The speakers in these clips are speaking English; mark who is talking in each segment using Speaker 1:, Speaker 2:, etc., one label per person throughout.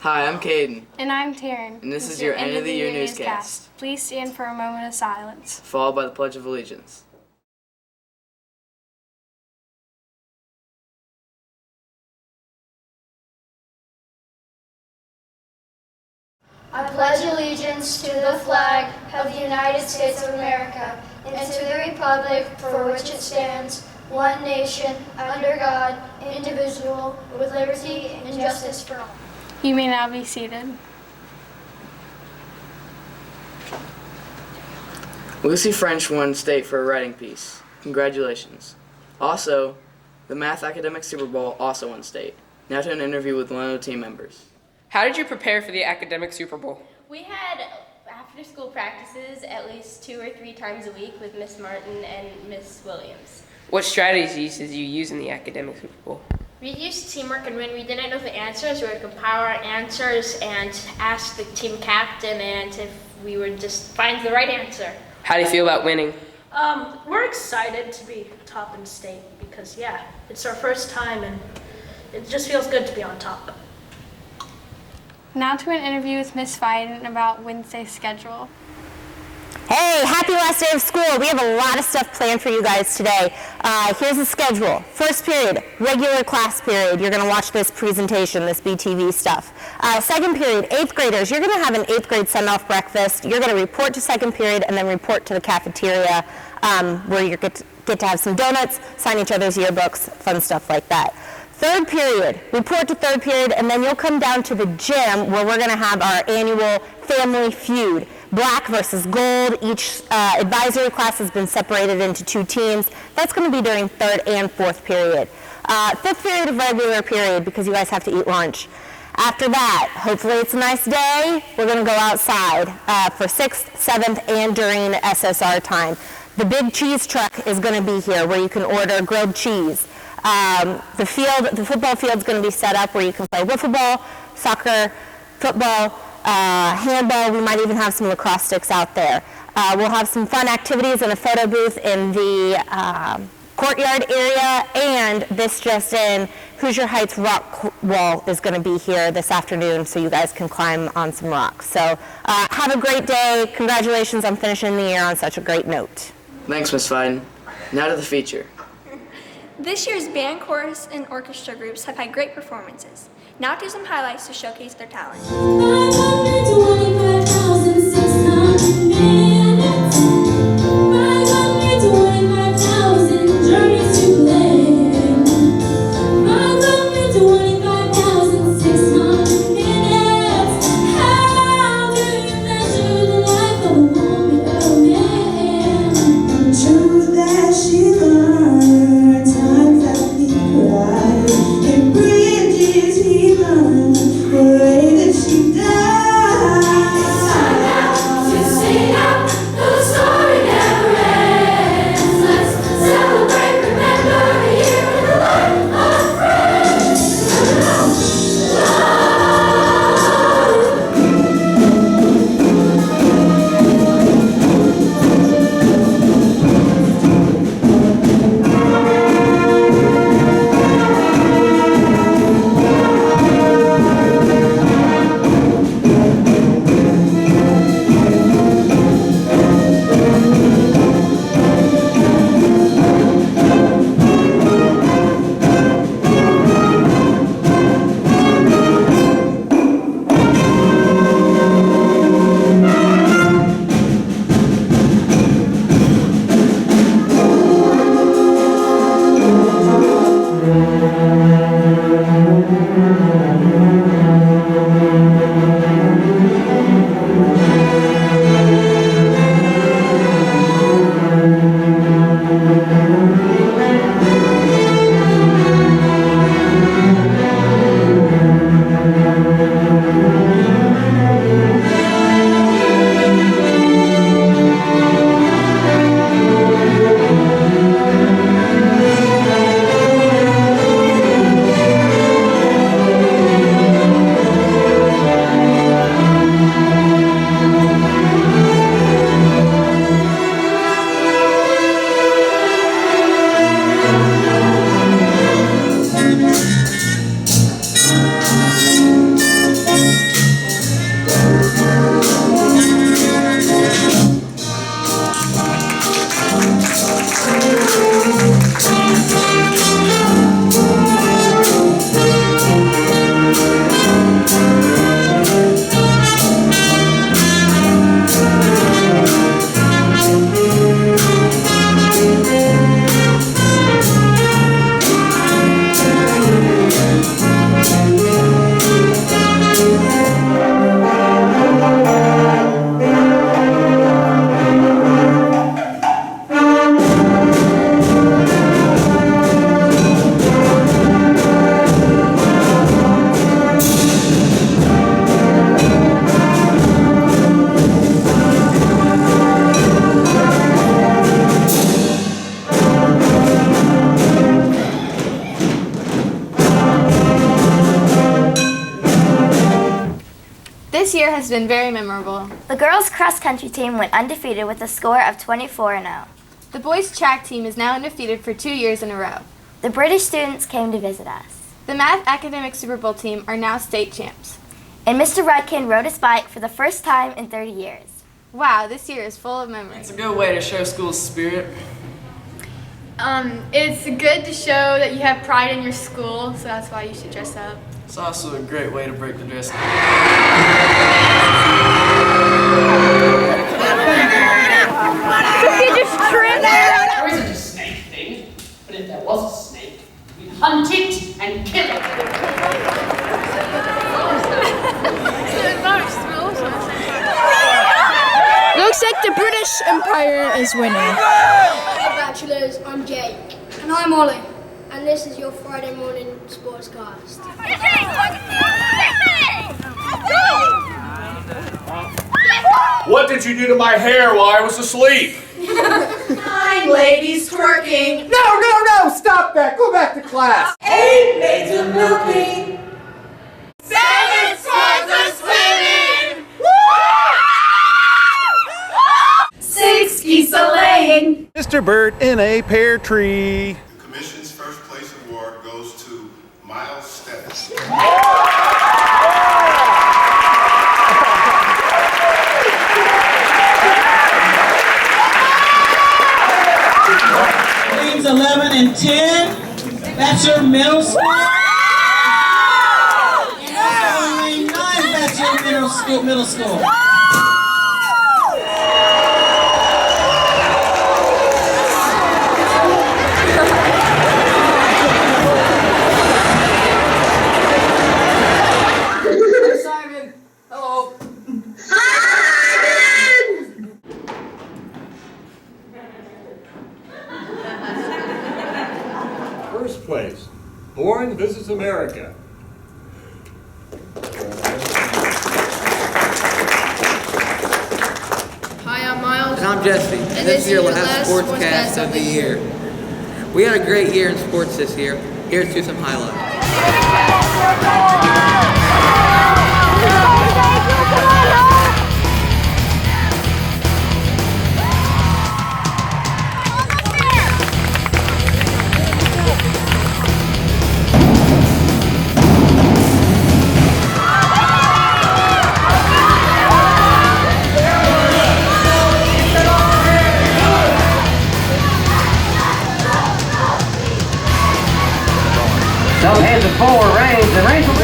Speaker 1: Hi, I'm Caden.
Speaker 2: And I'm Taryn.
Speaker 1: And this is your End of the Year Newscast.
Speaker 2: Please stand for a moment of silence.
Speaker 1: Followed by the Pledge of Allegiance.
Speaker 3: I pledge allegiance to the flag of the United States of America and to the republic for which it stands, one nation, under God, indivisible, with liberty and justice for all.
Speaker 2: You may now be seated.
Speaker 1: Lucy French won state for a writing piece. Congratulations. Also, the Math Academic Super Bowl also won state. Now to an interview with one of the team members.
Speaker 4: How did you prepare for the academic Super Bowl?
Speaker 5: We had after-school practices at least 2 or 3 times a week with Miss Martin and Miss Williams.
Speaker 4: What strategies did you use in the academic Super Bowl?
Speaker 6: We used teamwork, and when we didn't know the answers, we would compile our answers and ask the team captain, and if we would just find the right answer.
Speaker 4: How do you feel about winning?
Speaker 7: We're excited to be top in state because, it's our first time and it just feels good to be on top.
Speaker 2: Now to an interview with Miss Fiden about Wednesday's schedule.
Speaker 8: Hey, happy last day of school. We have a lot of stuff planned for you guys today. Here's the schedule. First period, regular class period. You're going to watch this presentation, this BTV stuff. Second period, 8th graders. You're going to have an 8th grade send-off breakfast. You're going to report to second period and then report to the cafeteria where you get to have some donuts, sign each other's yearbooks, fun stuff like that. Third period, report to third period, and then you'll come down to the gym where we're going to have our annual family feud. Black versus gold. Each advisory class has been separated into 2 teams. That's going to be during third and fourth period. Fifth period of regular period because you guys have to eat lunch. After that, hopefully it's a nice day, we're going to go outside for 6th, 7th, and during SSR time. The big cheese truck is going to be here where you can order grilled cheese. The football field is going to be set up where you can play wiffle ball, soccer, football, handball. We might even have some lacrosse sticks out there. We'll have some fun activities and a photo booth in the courtyard area, and this just in, Hoosier Heights rock wall is going to be here this afternoon so you guys can climb on some rocks. So have a great day. Congratulations on finishing the year on such a great note.
Speaker 1: Thanks, Miss Fiden. Now to the feature.
Speaker 9: This year's band, chorus, and orchestra groups have had great performances. Now to some highlights to showcase their talent.
Speaker 10: 525,600 minutes. 525,000 journeys to plan. 525,600 minutes. How do you measure the life of a woman or a man? The truth that she learned, times that we cried, and bridges he burned, the way that she died.
Speaker 2: year has been very memorable.
Speaker 3: The girls' cross-country team went undefeated with a score of 24-0.
Speaker 2: The boys' track team is now undefeated for 2 years in a row.
Speaker 3: The British students came to visit us.
Speaker 2: The Math Academic Super Bowl team are now state champs.
Speaker 3: And Mr. Rudkin rode his bike for the first time in 30 years.
Speaker 2: Wow, this year is full of memories.
Speaker 1: It's a good way to show school spirit.
Speaker 2: It's good to show that you have pride in your school, so that's why you should dress up.
Speaker 1: It's also a great way to break the dress code.
Speaker 2: You just tripped.
Speaker 11: There isn't a snake thing, but if there was a snake, we'd hunt it and kill it.
Speaker 12: Looks like the British Empire is winning.
Speaker 13: Hey Bachelors, I'm Jake. And I'm Ollie. And this is your Friday morning sportscast.
Speaker 14: What did you do to my hair while I was asleep?
Speaker 15: 9 ladies twerking.
Speaker 16: No! Stop that! Go back to class!
Speaker 15: 8 maids a milking. 7 swans a swimming. 6 geese a laying.
Speaker 16: Mr. Bird in a pear tree.
Speaker 17: The commission's first place award goes to Miles Stephens.
Speaker 18: Grades 11 and 10. Batchelor Middle School. And 9 Batchelor Middle School.
Speaker 15: Simon, hello.
Speaker 19: First place, Boring Visits America.
Speaker 20: Hi, I'm Miles.
Speaker 21: And I'm Jesse. And this is your last sportscast of the year. We had a great year in sports this year. Here's to some highlights.
Speaker 22: Those hands are full of rain. The rain will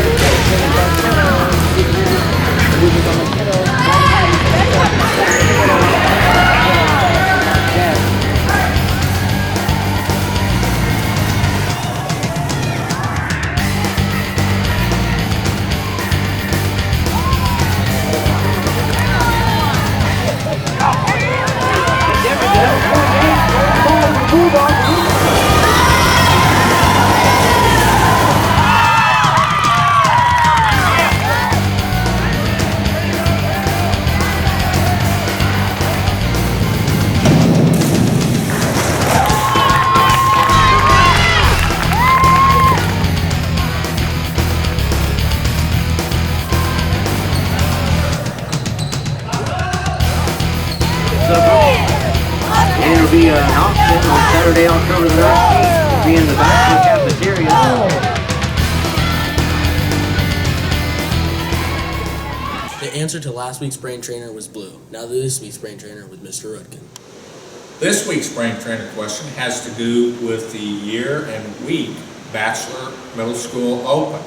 Speaker 22: And it'll be an auction on Saturday, October the 19th. It'll be in the Batchelor cafeteria.
Speaker 23: The answer to last week's brain trainer was blue. Now this week's brain trainer was Mr. Rudkin.
Speaker 14: This week's brain trainer question has to do with the year and week Batchelor Middle School opened.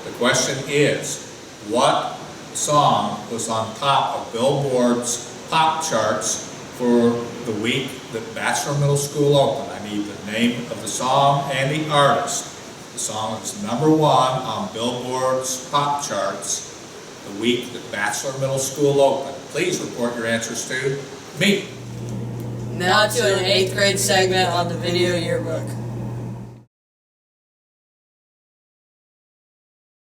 Speaker 14: The question is, what song was on top of Billboard's pop charts for the week that Batchelor Middle School opened? I need the name of the song and the artist. The song is #1 on Billboard's pop charts the week that Batchelor Middle School opened. Please report your answers to me.
Speaker 4: Now to an 8th grade segment on the video yearbook.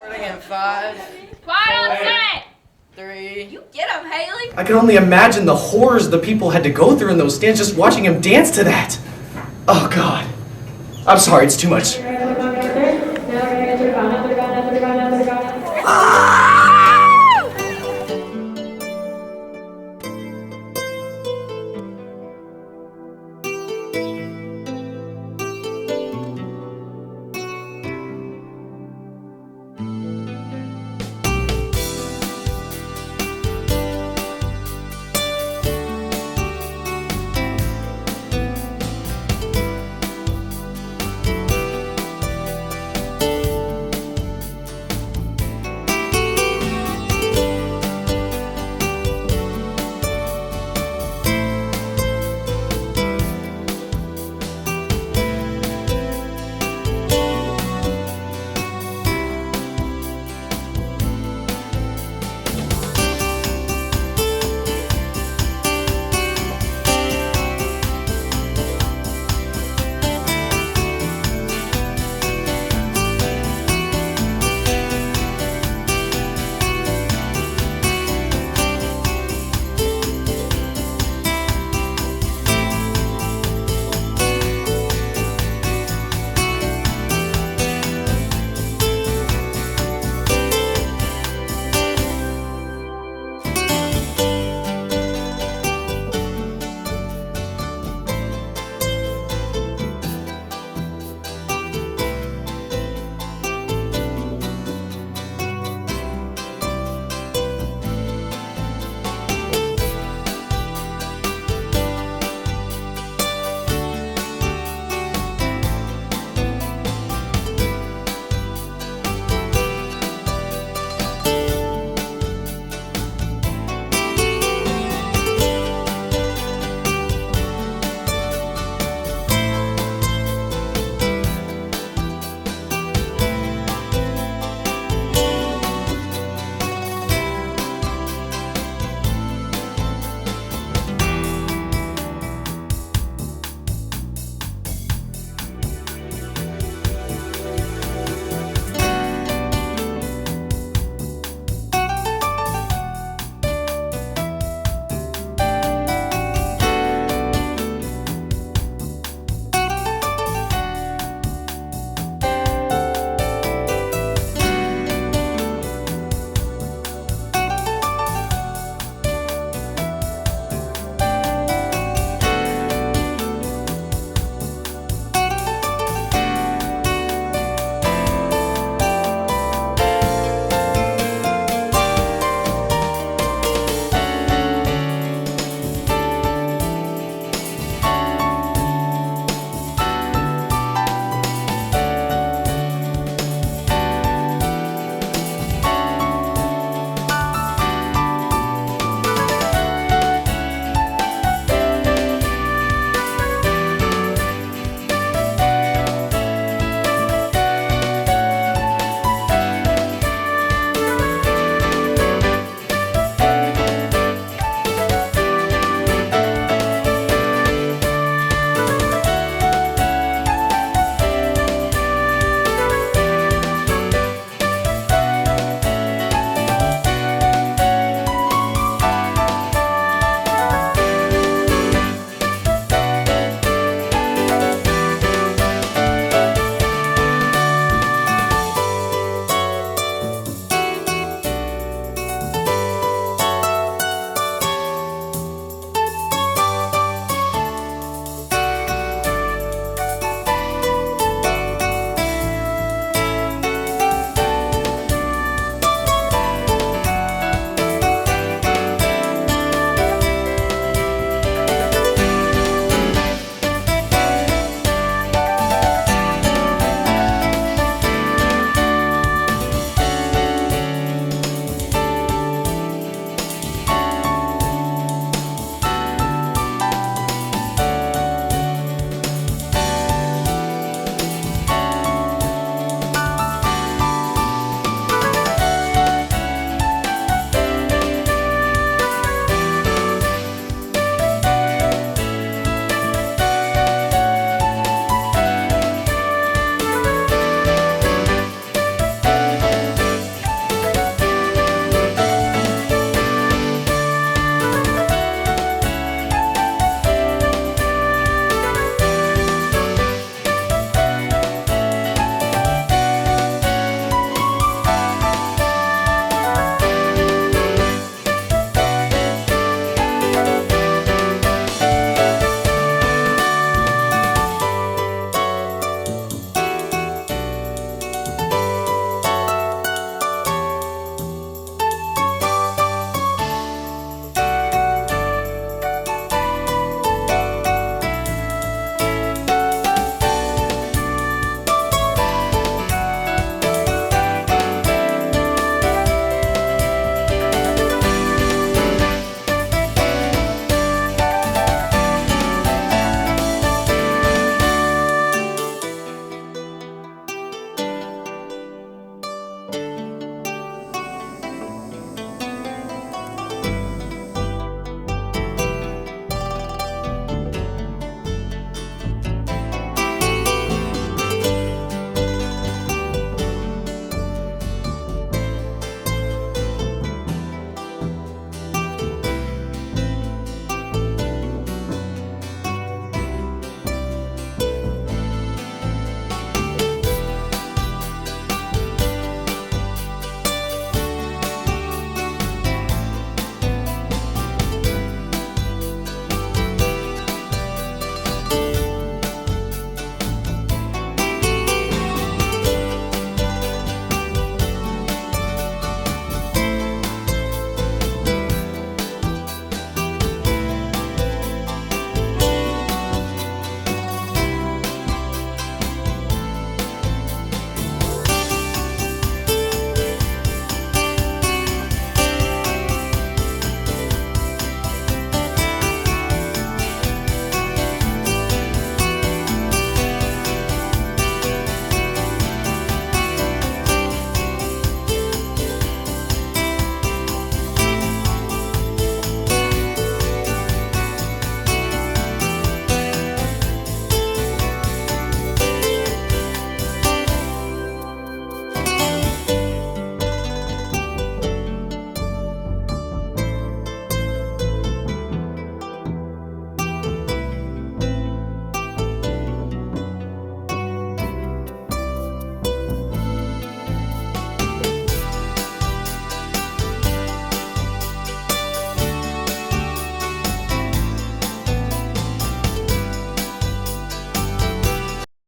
Speaker 4: Starting in 5.
Speaker 6: Quiet on set!
Speaker 4: 3.
Speaker 6: You get him, Haley.
Speaker 24: I can only imagine the horrors the people had to go through in those stands just watching him dance to that. Oh God. I'm sorry, it's too much.